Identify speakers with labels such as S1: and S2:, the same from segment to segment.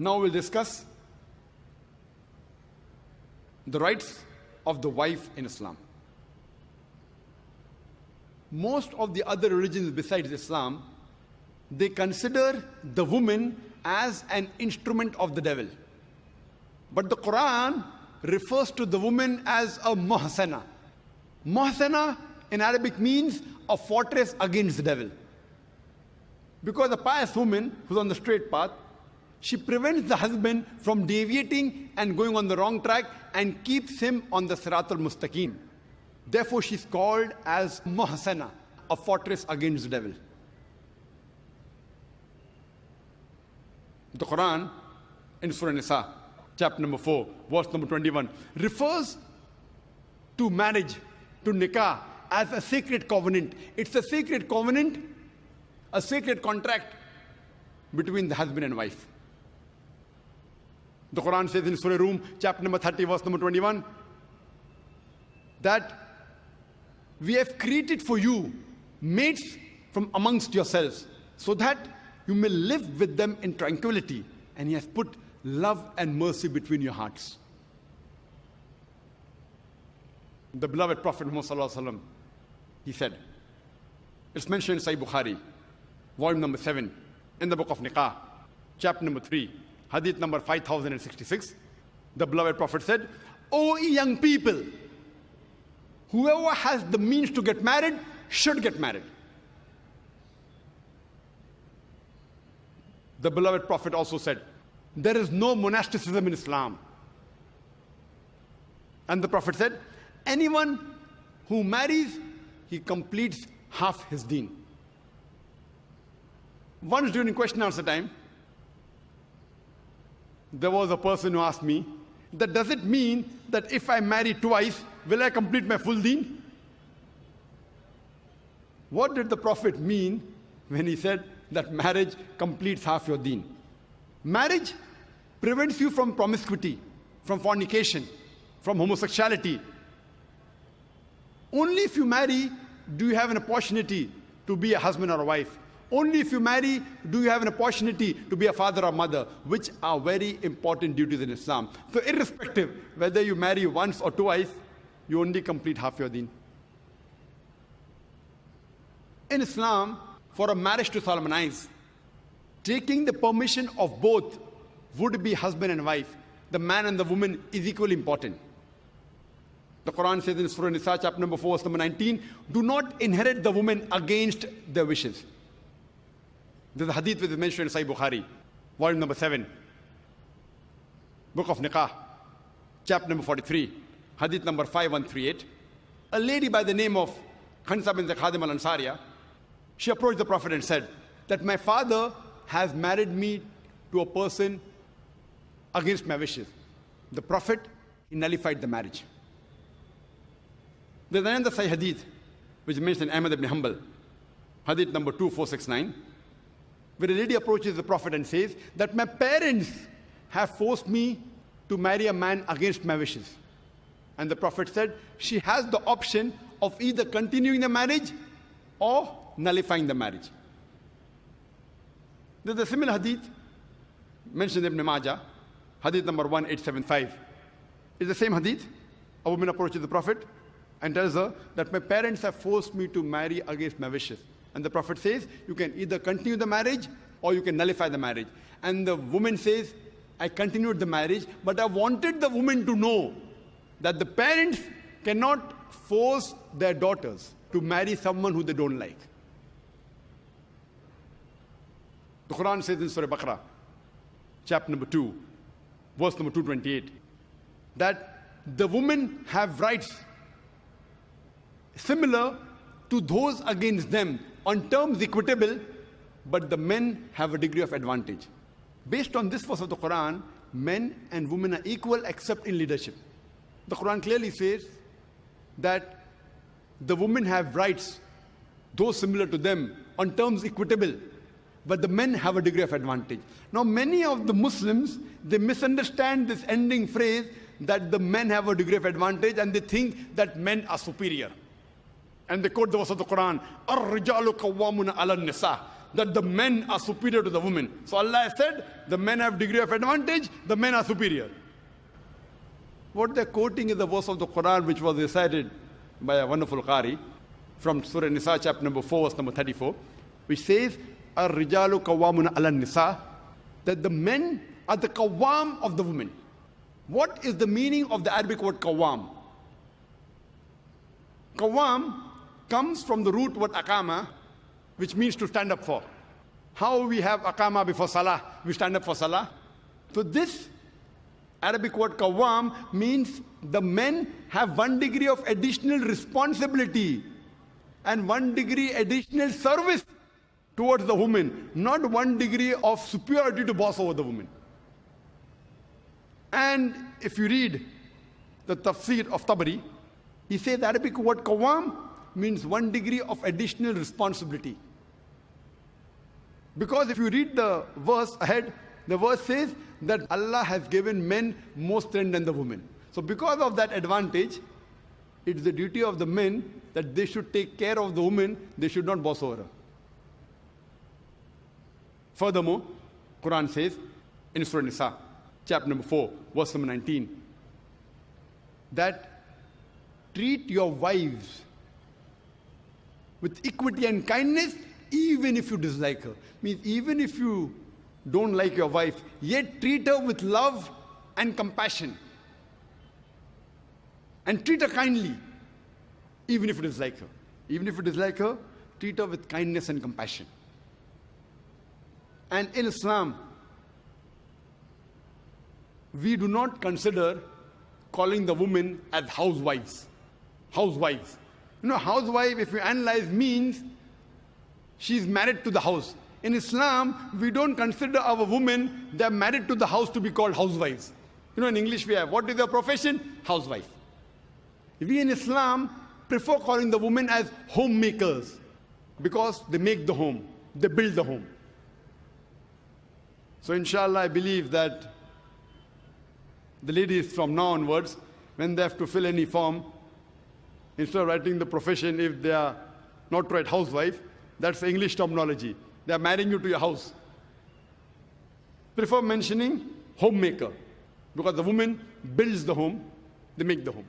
S1: Now we'll discuss the rights of the wife in Islam. Most of the other religions besides Islam, they consider the woman as an instrument of the devil. But the Quran refers to the woman as a muhsana. Muhsana in Arabic means a fortress against the devil. Because a pious woman who's on the straight path, she prevents the husband from deviating and going on the wrong track and keeps him on the Sirat al-Mustaqim. Therefore, she's called as muhsana, a fortress against the devil. The Quran in Surah Nisa, chapter number 4, verse number 21, refers to marriage, to nikah, as a sacred covenant. It's a sacred covenant, a sacred contract between the husband and wife. The Quran says in Surah Rum, chapter number 30, verse number 21, that we have created for you mates from amongst yourselves, so that you may live with them in tranquility. And He has put love and mercy between your hearts. The beloved Prophet Muhammad, he said, it's mentioned in Sahih Bukhari, volume number 7, in the book of Nikah, chapter number 3, hadith number 5066. The beloved Prophet said, O young people, whoever has the means to get married should get married. The beloved Prophet also said, there is no monasticism in Islam. And the Prophet said, anyone who marries, he completes half his deen. Once during question answer time, there was a person who asked me, that does it mean that if I marry twice, will I complete my full deen? What did the Prophet mean when he said that marriage completes half your deen? Marriage prevents you from promiscuity, from fornication, from homosexuality. Only if you marry do you have an opportunity to be a husband or a wife. Only if you marry do you have an opportunity to be a father or mother, which are very important duties in Islam. So irrespective whether you marry once or twice, you only complete half your deen. In Islam, for a marriage to solemnize, taking the permission of both would be husband and wife, the man and the woman, is equally important. The Quran says in Surah Nisa, chapter number 4, verse number 19, do not inherit the woman against their wishes. There's a hadith which is mentioned in Sahih Bukhari, volume number 7, book of Nikah, chapter number 43, hadith number 5138. A lady by the name of Khansa bin Khadim al-Ansariya, she approached the Prophet and said that my father has married me to a person against my wishes. The Prophet, he nullified the marriage. There's another Sahih hadith which is mentioned in Ahmad ibn Hanbal, hadith number 2469, where a lady approaches the Prophet and says that my parents have forced me to marry a man against my wishes. And the Prophet said she has the option of either continuing the marriage or nullifying the marriage. There's a similar hadith mentioned in Ibn Majah, hadith number 1875. It's the same hadith. A woman approaches the Prophet and tells her that my parents have forced me to marry against my wishes. And the Prophet says, you can either continue the marriage or you can nullify the marriage. And the woman says, I continued the marriage, but I wanted the woman to know that the parents cannot force their daughters to marry someone who they don't like. The Quran says in Surah Baqarah, chapter number 2, verse number 228, that the women have rights similar to those against them on terms equitable, but the men have a degree of advantage. Based on this verse of the Quran, men and women are equal except in leadership. The Quran clearly says that the women have rights, those similar to them, on terms equitable, but the men have a degree of advantage. Now, many of the Muslims, they misunderstand this ending phrase that the men have a degree of advantage, and they think that men are superior. And they quote the verse of the Quran, "Ar-rijalu qawwamuna 'ala an-nisa." that the men are superior to the women. So Allah has said, the men have degree of advantage, the men are superior. What they're quoting is the verse of the Quran which was recited by a wonderful Qari from Surah Nisa, chapter number 4, verse number 34, which says, Ar-rijalu qawwamuna ala nisa, that the men are the qawwam of the women. What is the meaning of the Arabic word qawwam? Qawwam comes from the root word aqama, which means to stand up for. How we have aqama before salah, we stand up for salah. So this Arabic word qawwam means the men have 1 degree of additional responsibility and 1 degree additional service towards the woman, not 1 degree of superiority to boss over the woman. And if you read the tafsir of Tabari, he says the Arabic word qawwam means 1 degree of additional responsibility. Because if you read the verse ahead, the verse says that Allah has given men more strength than the women. So because of that advantage, it is the duty of the men that they should take care of the woman, they should not boss over her. Furthermore, Quran says in Surah Nisa, chapter number 4, verse number 19, that treat your wives with equity and kindness even if you dislike her. Means even if you don't like your wife, yet treat her with love and compassion. And treat her kindly, even if you dislike her. Even if you dislike her, treat her with kindness and compassion. And in Islam, we do not consider calling the women as housewives. Housewives. You know, housewife, if you analyze, means she's married to the house. In Islam, we don't consider our women, they're married to the house, to be called housewives. You know, in English we have, what is their profession? Housewife. We in Islam prefer calling the women as homemakers because they make the home, they build the home. So inshallah, I believe that the ladies from now onwards, when they have to fill any form, instead of writing the profession, if they are not to write housewife, that's the English terminology. They are marrying you to your house. Prefer mentioning homemaker, because the woman builds the home, they make the home.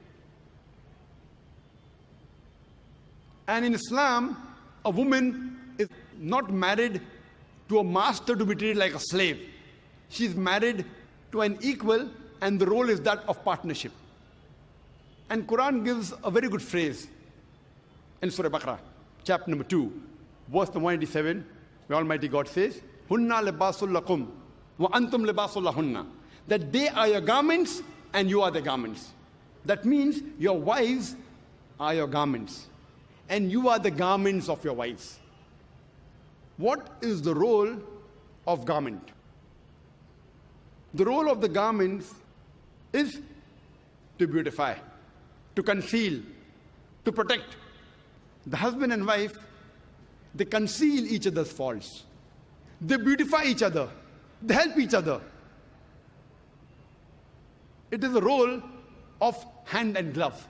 S1: And in Islam, a woman is not married to a master to be treated like a slave. She is married to an equal, and the role is that of partnership. And Quran gives a very good phrase in Surah Baqarah, chapter number 2, verse number 187, where Almighty God says, Hunna libasul lakum wa antum libasul lahunna. That they are your garments and you are the garments. That means your wives are your garments and you are the garments of your wives. What is the role of garment? The role of the garments is to beautify, to conceal, to protect. The husband and wife, they conceal each other's faults. They beautify each other. They help each other. It is a role of hand and glove.